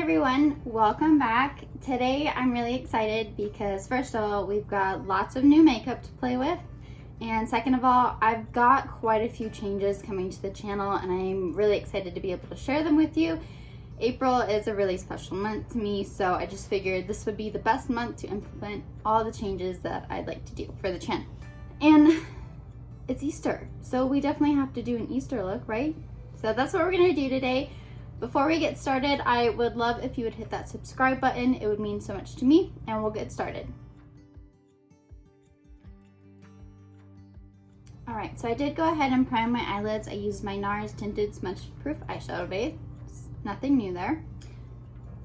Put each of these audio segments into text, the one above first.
everyone, welcome back. Today I'm really excited because first of all, we've got lots of new makeup to play with, and second of all, I've got quite a few changes coming to the channel and I'm really excited to be able to share them with you. April is a really special month to me, so I just figured this would be the best month to implement all the changes that I'd like to do for the channel. And it's Easter, so we definitely have to do an Easter look, right? So that's what we're gonna do today. Before we get started, I would love if you would hit that subscribe button. It would mean so much to me, and we'll get started. All right, so I did go ahead and prime my eyelids. I used my Nars Tinted Smudge Proof Eyeshadow Base. Nothing new there.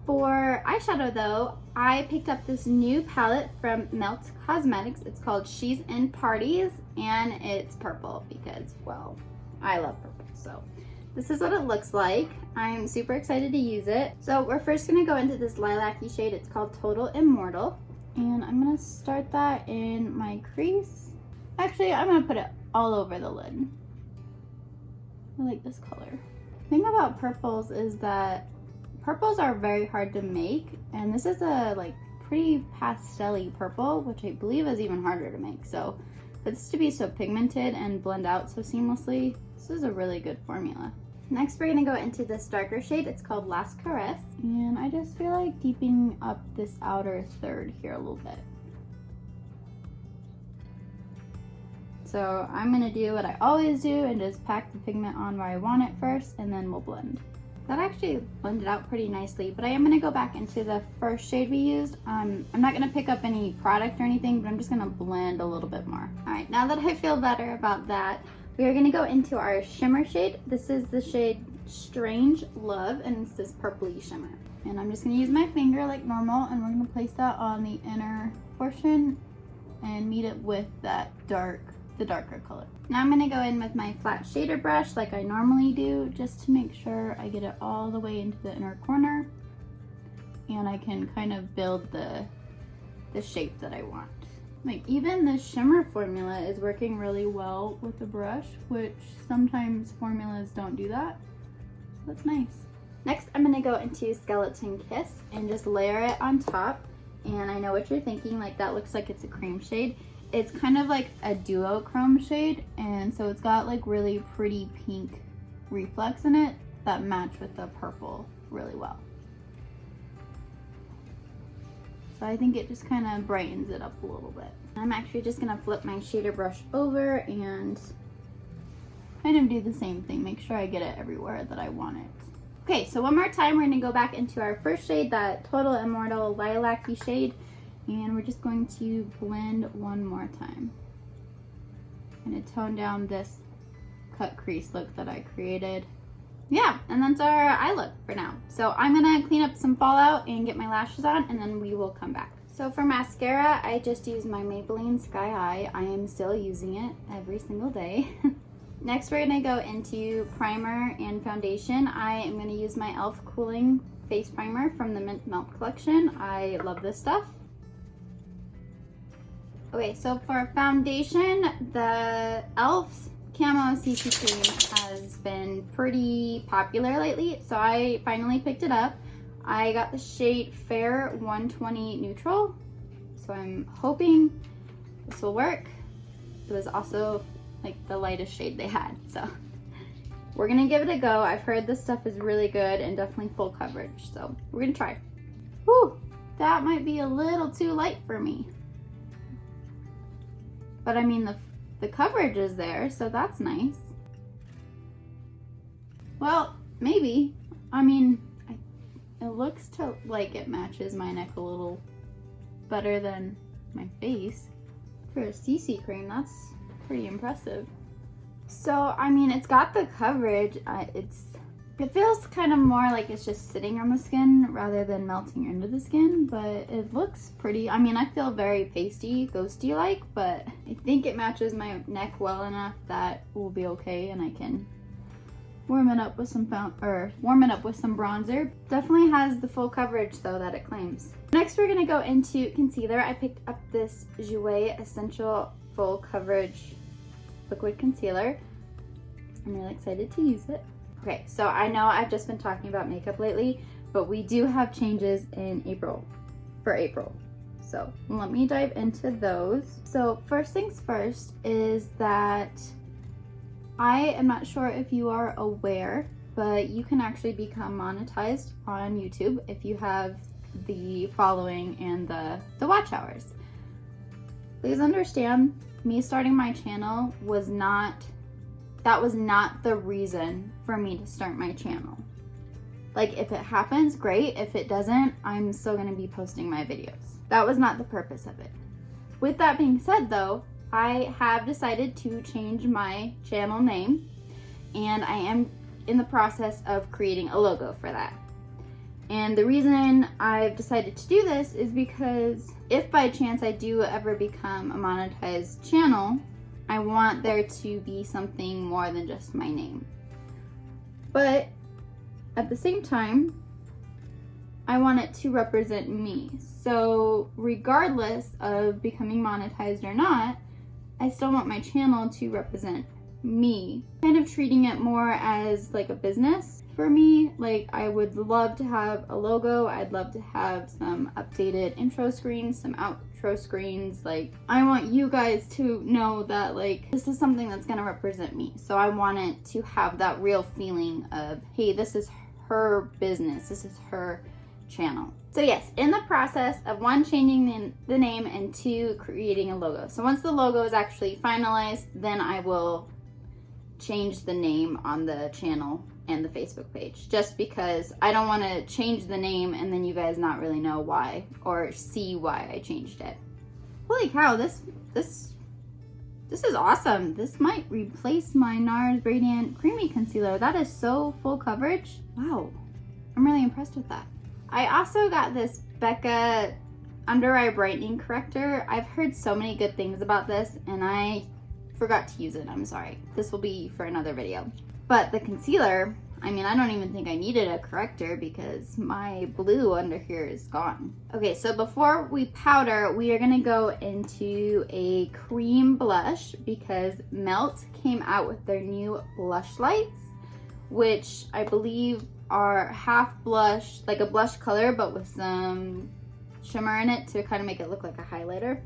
For eyeshadow though, I picked up this new palette from Melt Cosmetics. It's called She's in Parties, and it's purple because, well, I love purple, so. This is what it looks like. I'm super excited to use it. So we're first gonna go into this lilac-y shade. It's called Total Immortal. And I'm gonna start that in my crease. Actually, I'm gonna put it all over the lid. I like this color. The thing about purples is that purples are very hard to make. And this is a pretty pastel-y purple, which I believe is even harder to make. So for this to be so pigmented and blend out so seamlessly, this is a really good formula. Next, we're gonna go into this darker shade. It's called Last Caress. And I just feel like deepening up this outer third here a little bit. So I'm gonna do what I always do and just pack the pigment on where I want it first, and then we'll blend. That actually blended out pretty nicely, but I am gonna go back into the first shade we used. I'm not gonna pick up any product or anything, but I'm just gonna blend a little bit more. All right, now that I feel better about that, we are going to go into our shimmer shade. This is the shade Strange Love, and it's this purpley shimmer. And I'm just going to use my finger like normal, and we're going to place that on the inner portion and meet it with that the darker color. Now I'm going to go in with my flat shader brush like I normally do, just to make sure I get it all the way into the inner corner, and I can kind of build the shape that I want. Like, even the shimmer formula is working really well with the brush, which sometimes formulas don't do that. So that's nice. Next, I'm gonna go into Skeleton Kiss and just layer it on top. And I know what you're thinking, like that looks like it's a cream shade. It's kind of like a duochrome shade, and so it's got like really pretty pink reflex in it that match with the purple really well. So I think it just kind of brightens it up a little bit. I'm actually just gonna flip my shader brush over and kind of do the same thing. Make sure I get it everywhere that I want it. Okay, so one more time, we're gonna go back into our first shade, that Total Immortal lilac-y shade, and we're just going to blend one more time. I'm gonna tone down this cut crease look that I created. Yeah, and that's our eye look for now. So I'm gonna clean up some fallout and get my lashes on, and then we will come back. So for mascara, I just used my Maybelline Sky High. I am still using it every single day. Next, we're gonna go into primer and foundation. I am gonna use my e.l.f. Cooling Face Primer from the Melt collection. I love this stuff. Okay, so for foundation, the e.l.f.'s Camo CC Cream has been pretty popular lately, so I finally picked it up. I got the shade Fair 120 Neutral, so I'm hoping this will work. It was also like the lightest shade they had, so we're gonna give it a go. I've heard this stuff is really good and definitely full coverage, so we're gonna try. Whew, that might be a little too light for me. But I mean, the coverage is there, so that's nice. Well, maybe. I mean, it looks like it matches my neck a little better than my face. For a CC cream, that's pretty impressive. So, I mean, it's got the coverage. It feels kind of more like it's just sitting on the skin rather than melting into the skin, but it looks pretty. I mean, I feel very pasty, ghosty-like, but I think it matches my neck well enough that it will be okay, and I can warm it up with some bronzer. Definitely has the full coverage though that it claims. Next, we're gonna go into concealer. I picked up this Jouer Essential Full Coverage Liquid Concealer. I'm really excited to use it. Okay, so I know I've just been talking about makeup lately, but we do have changes in April, for April. So let me dive into those. So first things first is that I am not sure if you are aware, but you can actually become monetized on YouTube if you have the following and the watch hours. Please understand, me starting my channel was not the reason for me to start my channel. Like, if it happens, great. If it doesn't, I'm still gonna be posting my videos. That was not the purpose of it. With that being said though, I have decided to change my channel name, and I am in the process of creating a logo for that. And the reason I've decided to do this is because if by chance I do ever become a monetized channel, I want there to be something more than just my name. But at the same time, I want it to represent me. So regardless of becoming monetized or not, I still want my channel to represent me. Kind of treating it more as like a business for me. Like, I would love to have a logo. I'd love to have some updated intro screens, some outro screens. Like, I want you guys to know that like this is something that's gonna represent me. So I want it to have that real feeling of, hey, this is her business, this is her channel. So yes, in the process of one, changing the name, and two, creating a logo. So once the logo is actually finalized, then I will change the name on the channel and the Facebook page, just because I don't want to change the name and then you guys not really know why or see why I changed it. Holy cow, this is awesome. This might replace my Nars Radiant Creamy Concealer. That is so full coverage. Wow, I'm really impressed with that. I also got this Becca Under Eye Brightening Corrector. I've heard so many good things about this and I forgot to use it. I'm sorry. This will be for another video. But the concealer, I mean, I don't even think I needed a corrector because my blue under here is gone. Okay, so before we powder, we are gonna go into a cream blush because Melt came out with their new blush lights, which I believe are half blush, like a blush color, but with some shimmer in it to kind of make it look like a highlighter.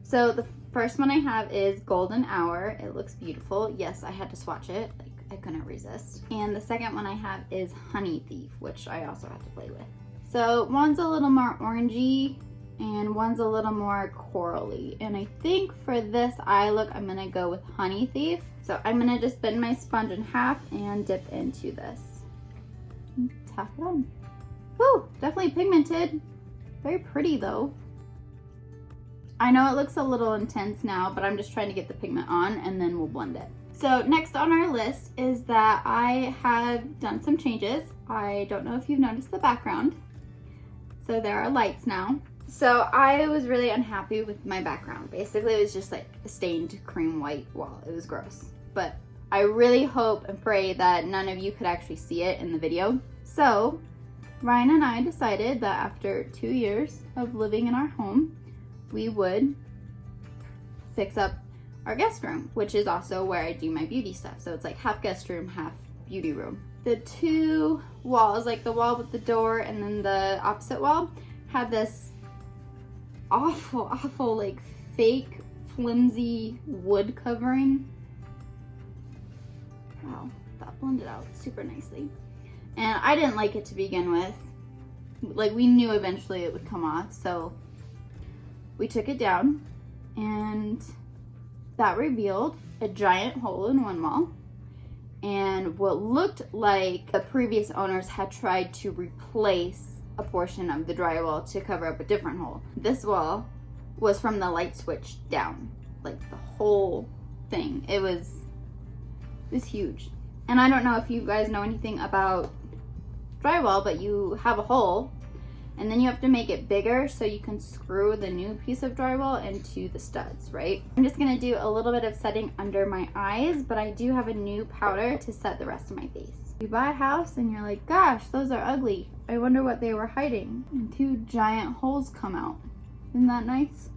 So the first one I have is Golden Hour. It looks beautiful. Yes, I had to swatch it. Like, I couldn't resist. And the second one I have is Honey Thief, which I also have to play with. So one's a little more orangey and one's a little more corally. And I think for this eye look, I'm gonna go with Honey Thief. So I'm gonna just bend my sponge in half and dip into this. And tap it on. Woo, definitely pigmented. Very pretty though. I know it looks a little intense now, but I'm just trying to get the pigment on and then we'll blend it. So next on our list is that I have done some changes. I don't know if you've noticed the background. So there are lights now. So I was really unhappy with my background. Basically, it was just like a stained cream white wall. It was gross. But I really hope and pray that none of you could actually see it in the video. So Ryan and I decided that after 2 years of living in our home, we would fix up our guest room, which is also where I do my beauty stuff. So it's like half guest room, half beauty room. The two walls, like the wall with the door and then the opposite wall, had this awful like fake flimsy wood covering. Wow, that blended out super nicely. And I didn't like it to begin with. Like, we knew eventually it would come off, so we took it down and that revealed a giant hole in one wall and what looked like the previous owners had tried to replace a portion of the drywall to cover up a different hole. This wall was from the light switch down, like the whole thing. It was huge. And I don't know if you guys know anything about drywall, but you have a hole and then you have to make it bigger so you can screw the new piece of drywall into the studs, right? I'm just gonna do a little bit of setting under my eyes, but I do have a new powder to set the rest of my face. You buy a house and you're like, gosh, those are ugly. I wonder what they were hiding. And two giant holes come out. Isn't that nice?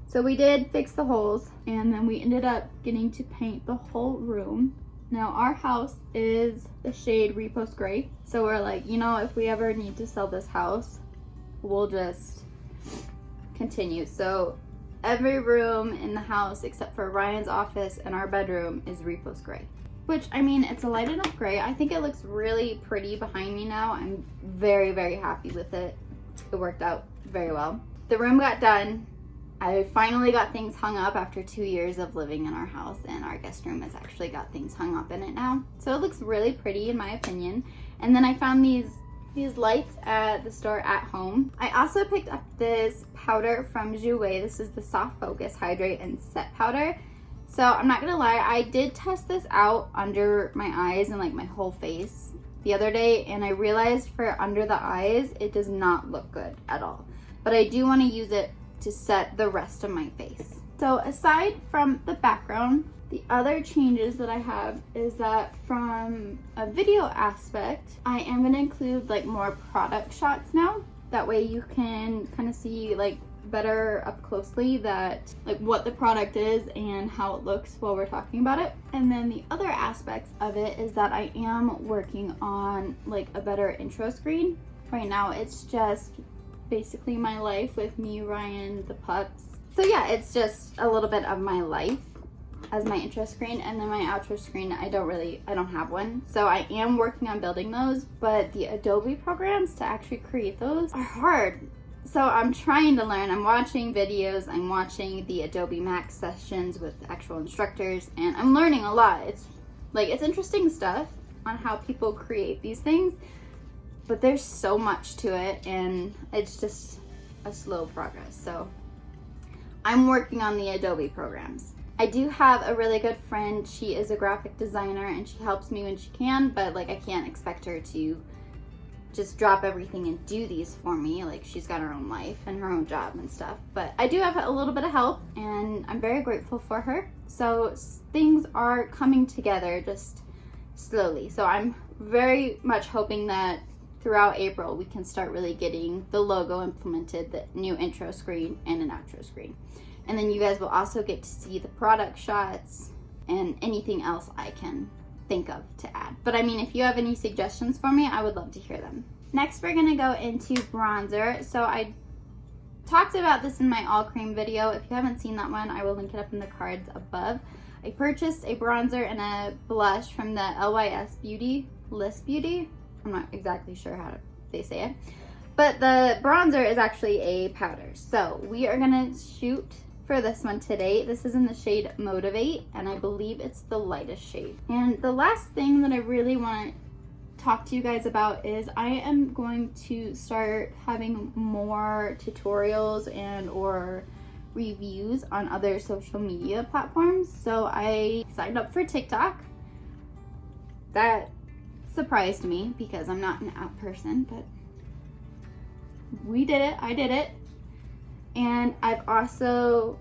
So we did fix the holes and then we ended up getting to paint the whole room Now our house is the shade Repose Gray. So we're like, you know, if we ever need to sell this house, we'll just continue. So every room in the house except for Ryan's office and our bedroom is Repose Gray. Which, I mean, it's a light enough gray. I think it looks really pretty behind me now. I'm very, very happy with it. It worked out very well. The room got done. I finally got things hung up after 2 years of living in our house, and our guest room has actually got things hung up in it now. So it looks really pretty in my opinion. And then I found these lights at the store at home. I also picked up this powder from Jouer. This is the Soft Focus Hydrate and Set Powder. So I'm not gonna lie, I did test this out under my eyes and like my whole face the other day, and I realized for under the eyes, it does not look good at all. But I do wanna use it to set the rest of my face. So aside from the background, the other changes that I have is that from a video aspect, I am gonna include like more product shots now. That way you can kind of see like better up closely that like what the product is and how it looks while we're talking about it. And then the other aspects of it is that I am working on like a better intro screen. Right now it's just basically my life with me, Ryan, the pups. So yeah, it's just a little bit of my life as my intro screen, and then my outro screen, I don't have one. So I am working on building those, but the Adobe programs to actually create those are hard. So I'm trying to learn. I'm watching videos, I'm watching the Adobe Max sessions with actual instructors, and I'm learning a lot. It's interesting stuff on how people create these things, but there's so much to it, and it's just a slow progress. So I'm working on the Adobe programs. I do have a really good friend. She is a graphic designer and she helps me when she can, but like I can't expect her to just drop everything and do these for me. Like she's got her own life and her own job and stuff. But I do have a little bit of help and I'm very grateful for her. So things are coming together just slowly. So I'm very much hoping that throughout April we can start really getting the logo implemented, the new intro screen and an outro screen. And then you guys will also get to see the product shots and anything else I can think of to add. But I mean, if you have any suggestions for me, I would love to hear them. Next, we're gonna go into bronzer. So I talked about this in my all cream video. If you haven't seen that one, I will link it up in the cards above. I purchased a bronzer and a blush from the LYS Beauty, LYS Beauty. I'm not exactly sure how they say it. But the bronzer is actually a powder. So we are gonna shoot for this one today. This is in the shade Motivate, and I believe it's the lightest shade. And the last thing that I really want to talk to you guys about is I am going to start having more tutorials and or reviews on other social media platforms. So I signed up for TikTok. That surprised me because I'm not an app person, but we did it. I did it. And I've also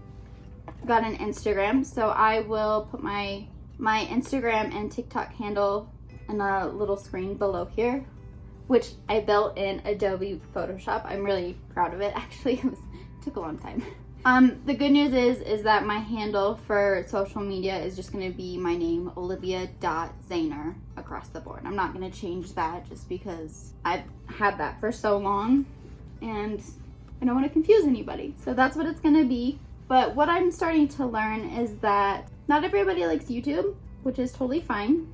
got an Instagram, so I will put my Instagram and TikTok handle in a little screen below here, which I built in Adobe Photoshop. I'm really proud of it. Actually, it took a long time. The good news is that my handle for social media is just going to be my name, Olivia.Zehner, across the board. I'm not going to change that just because I've had that for so long and I don't want to confuse anybody. So that's what it's going to be. But what I'm starting to learn is that not everybody likes YouTube, which is totally fine.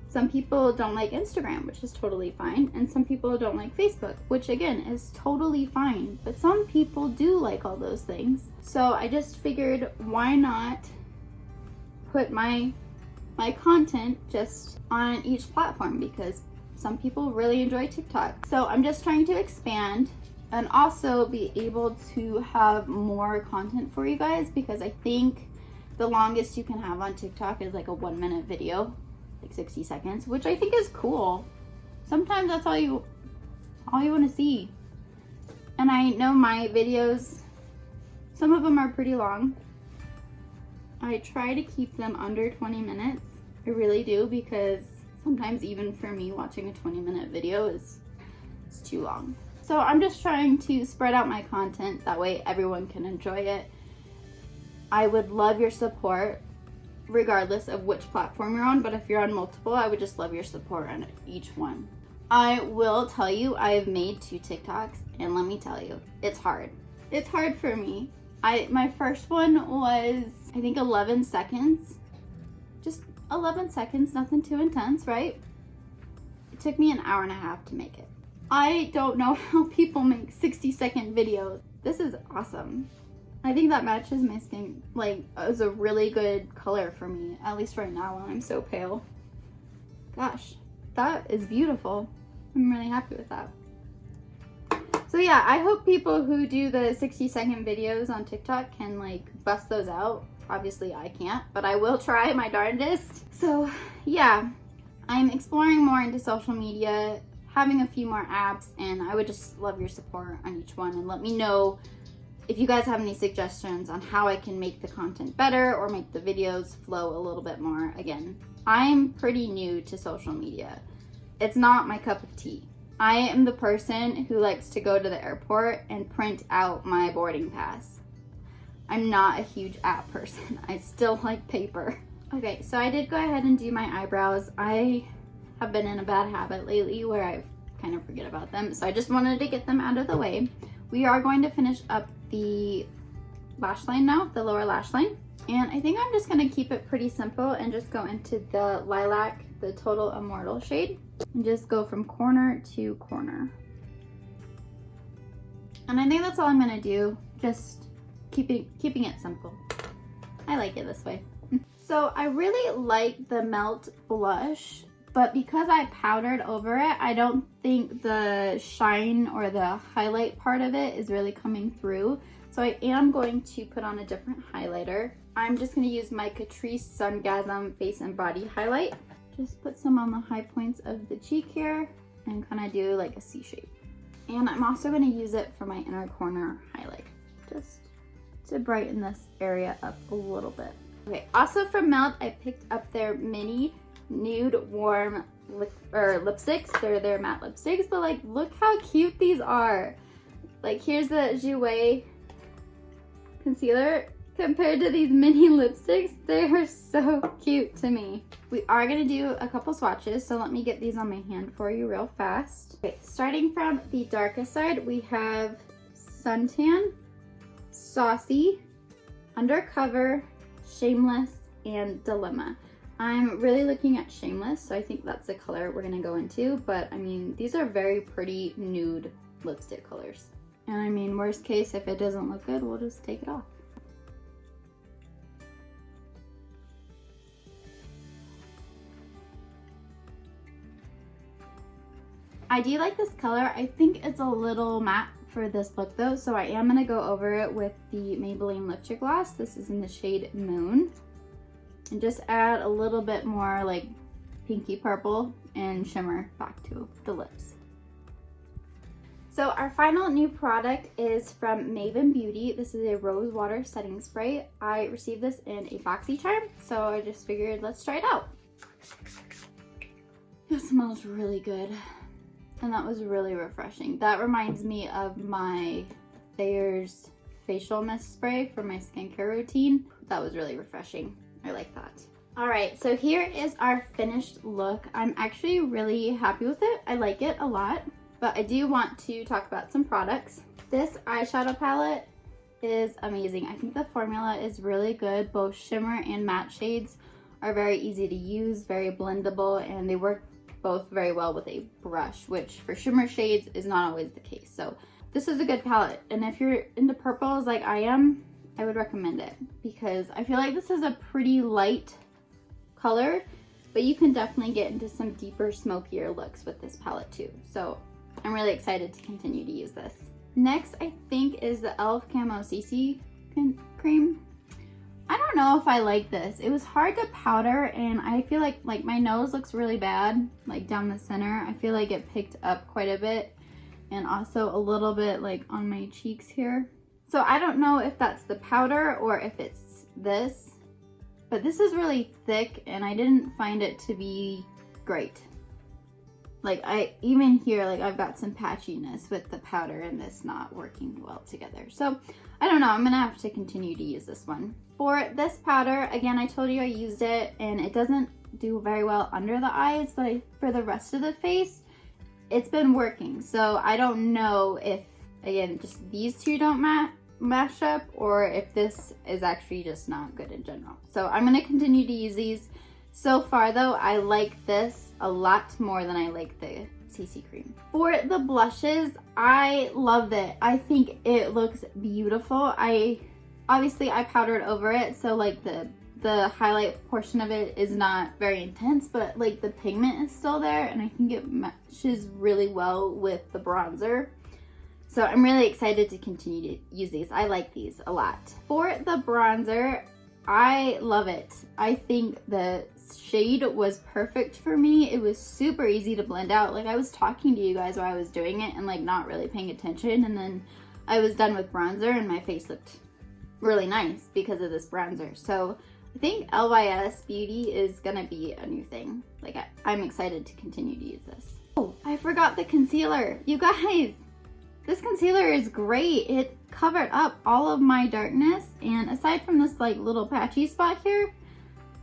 Some people don't like Instagram, which is totally fine. And some people don't like Facebook, which again is totally fine. But some people do like all those things. So I just figured, why not put my content just on each platform, because some people really enjoy TikTok. So I'm just trying to expand and also be able to have more content for you guys, because I think the longest you can have on TikTok is like a 1-minute video, like 60 seconds, which I think is cool. Sometimes that's all you want to see. And I know my videos, some of them are pretty long. I try to keep them under 20 minutes. I really do, because sometimes even for me, watching a 20-minute video is too long. So I'm just trying to spread out my content, that way everyone can enjoy it. I would love your support. regardless of which platform you're on, but if you're on multiple, I would just love your support on each one. I will tell you, I have made 2 TikToks, and let me tell you, it's hard. It's hard for me. My first one was, I think 11 seconds. Just 11 seconds, nothing too intense, right? It took me an hour and a half to make it. I don't know how people make 60-second videos. This is awesome. I think that matches my skin, like, it was a really good color for me, at least right now when I'm so pale. Gosh, that is beautiful. I'm really happy with that. So yeah, I hope people who do the 60-second videos on TikTok can like bust those out. Obviously I can't, but I will try my darndest. So yeah, I'm exploring more into social media, having a few more apps, and I would just love your support on each one, and let me know if you guys have any suggestions on how I can make the content better or make the videos flow a little bit more. Again, I'm pretty new to social media. It's not my cup of tea. I am the person who likes to go to the airport and print out my boarding pass. I'm not a huge app person. I still like paper. Okay, so I did go ahead and do my eyebrows. I have been in a bad habit lately where I kind of forget about them, so I just wanted to get them out of the way. We are going to finish up the lash line now, the lower lash line. And I think I'm just gonna keep it pretty simple and just go into the lilac, the Total Immortal shade, and just go from corner to corner. And I think that's all I'm gonna do, just keeping it simple. I like it this way. So I really like the Melt blush, but because I powdered over it, I don't think the shine or the highlight part of it is really coming through. So I am going to put on a different highlighter. I'm just going to use my Catrice Sungasm Face and Body Highlight. Just put some on the high points of the cheek here and kind of do like a C shape. And I'm also going to use it for my inner corner highlight, just to brighten this area up a little bit. Okay, also from Melt, I picked up their mini nude warm lipsticks. They're their matte lipsticks, but like, look how cute these are. Like, here's the Jouer concealer compared to these mini lipsticks. They are so cute to me. We are gonna do a couple swatches, so let me get these on my hand for you real fast. Okay, starting from the darkest side, we have Suntan, Saucy, Undercover, Shameless, and Dilemma. I'm really looking at Shameless, so I think that's the color we're gonna go into, but I mean, these are very pretty nude lipstick colors. And I mean, worst case, if it doesn't look good, we'll just take it off. I do like this color. I think it's a little matte for this look though, so I am gonna go over it with the Maybelline Lipstick Gloss. This is in the shade Moon. And just add a little bit more like pinky purple and shimmer back to the lips. So our final new product is from Maybelline Beauty. This is a rose water setting spray. I received this in a BoxyCharm, so I just figured let's try it out. It smells really good. And that was really refreshing. That reminds me of my Thayer's facial mist spray for my skincare routine. That was really refreshing. I like that. All right, so here is our finished look. I'm actually really happy with it. I like it a lot, but I do want to talk about some products. This eyeshadow palette is amazing. I think the formula is really good. Both shimmer and matte shades are very easy to use, very blendable, and they work both very well with a brush, which for shimmer shades is not always the case. So this is a good palette, and if you're into purples like I am, I would recommend it because I feel like this is a pretty light color, but you can definitely get into some deeper, smokier looks with this palette too. So I'm really excited to continue to use this. Next, I think is the e.l.f. Camo CC cream. I don't know if I like this. It was hard to powder, and I feel like my nose looks really bad, like down the center. I feel like it picked up quite a bit, and also a little bit like on my cheeks here. So I don't know if that's the powder or if it's this, but this is really thick and I didn't find it to be great. Like even here, like I've got some patchiness with the powder and this not working well together. So I don't know, I'm gonna have to continue to use this one. For this powder, again, I told you I used it and it doesn't do very well under the eyes, but for the rest of the face, it's been working. So I don't know if, again, just these two don't mash up or if this is actually just not good in general. So I'm gonna continue to use these. So far though, I like this a lot more than I like the CC cream. For the blushes, I love it. I think it looks beautiful. Obviously I powdered over it, so like the highlight portion of it is not very intense, but like the pigment is still there and I think it matches really well with the bronzer. So I'm really excited to continue to use these. I like these a lot. For the bronzer, I love it. I think the shade was perfect for me. It was super easy to blend out. Like I was talking to you guys while I was doing it and like not really paying attention, and then I was done with bronzer and my face looked really nice because of this bronzer. So I think LYS Beauty is gonna be a new thing. Like I'm excited to continue to use this. Oh, I forgot the concealer. You guys, this concealer is great. It covered up all of my darkness, and aside from this like little patchy spot here,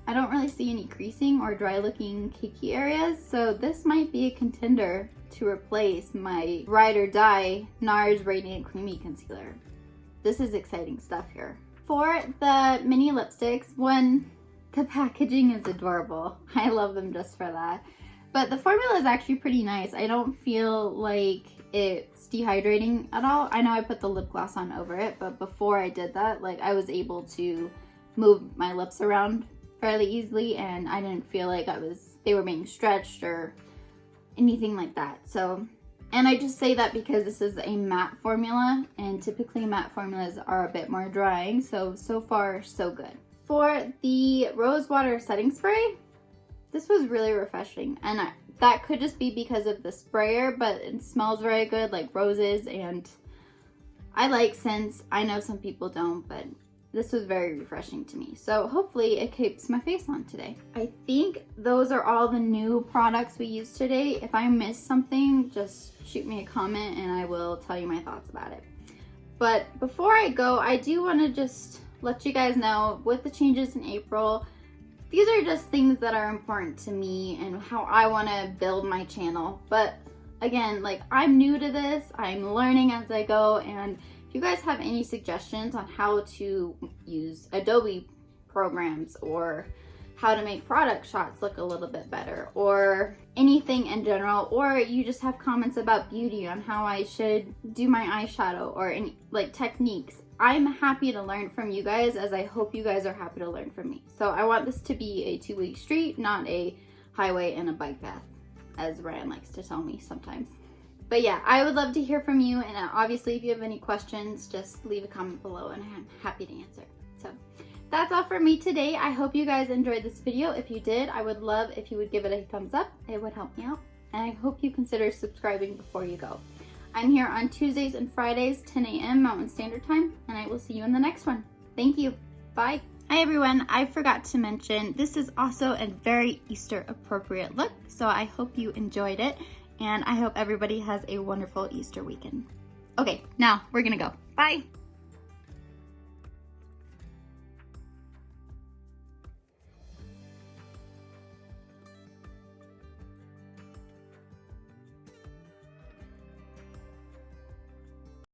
I don't really see any creasing or dry looking cakey areas. So this might be a contender to replace my Ride or Die Nars Radiant Creamy Concealer. This is exciting stuff here. For the mini lipsticks, the packaging is adorable. I love them just for that. But the formula is actually pretty nice. I don't feel like it's dehydrating at all. I know I put the lip gloss on over it, but before I did that, like I was able to move my lips around fairly easily and I didn't feel like they were being stretched or anything like that. So, and I just say that because this is a matte formula and typically matte formulas are a bit more drying. So far so good. For the rose water setting spray, this was really refreshing, and that could just be because of the sprayer, but it smells very good, like roses, and I like scents. I know some people don't, but this was very refreshing to me. So hopefully it keeps my face on today. I think those are all the new products we used today. If I missed something, just shoot me a comment and I will tell you my thoughts about it. But before I go, I do want to just let you guys know, with the changes in April, these are just things that are important to me and how I want to build my channel. But again, like I'm new to this, I'm learning as I go, and if you guys have any suggestions on how to use Adobe programs or how to make product shots look a little bit better or anything in general, or you just have comments about beauty on how I should do my eyeshadow or any like techniques, I'm happy to learn from you guys, as I hope you guys are happy to learn from me. So I want this to be a two-way street, not a highway and a bike path, as Ryan likes to tell me sometimes. But yeah, I would love to hear from you, and obviously if you have any questions, just leave a comment below and I'm happy to answer. So that's all for me today. I hope you guys enjoyed this video. If you did, I would love if you would give it a thumbs up. It would help me out. And I hope you consider subscribing before you go. I'm here on Tuesdays and Fridays, 10 a.m. Mountain Standard Time, and I will see you in the next one. Thank you. Bye. Hi everyone, I forgot to mention, this is also a very Easter appropriate look, so I hope you enjoyed it, and I hope everybody has a wonderful Easter weekend. Okay, now we're gonna go. Bye.